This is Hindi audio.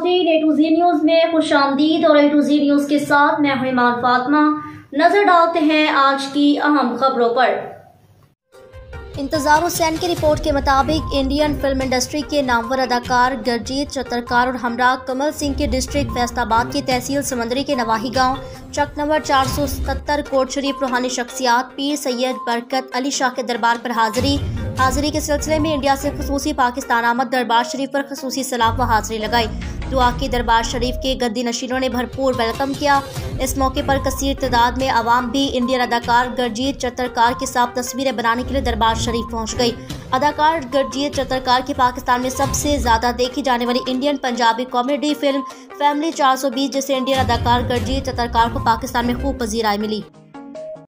नाज़रीन, ए टू ज़ेड न्यूज़ में खुशामदीद और ए टू ज़ेड न्यूज़ के साथ मैं हूं ईमान फातिमा। नजर डालते हैं आज की अहम खबरों पर। इंतजार हुसैन की रिपोर्ट के मुताबिक इंडियन फिल्म इंडस्ट्री के नामवर अदाकार गरजीत चतरकार और हमरा कमल सिंह के डिस्ट्रिक्ट फैसलाबाद की तहसील समंदरी के नवाही गांव चक नंबर 477 कोट शरीफ रूहानी शख्सियात पीर सैयद बरकत अली शाह के दरबार पर हाजिरी के सिलसिले में इंडिया से खसूसी पाकिस्तान आमद दरबार शरीफ पर खसूसी सलाम व हाजिरी लगाई। दुआ की दरबार शरीफ के गद्दी नशीनों ने भरपूर वेलकम किया। इस मौके पर कसीर तादाद में आवाम भी इंडियन अदाकार गरजीत चतरकार के साथ तस्वीरें बनाने के लिए दरबार शरीफ पहुंच गई। अदाकार गरजीत चतरकार की पाकिस्तान में सबसे ज्यादा देखी जाने वाली Indian Punjabi comedy film family 420 जिसे इंडियन अदाकार गरजीत चतरकार को पाकिस्तान में खूब पजीराई मिली।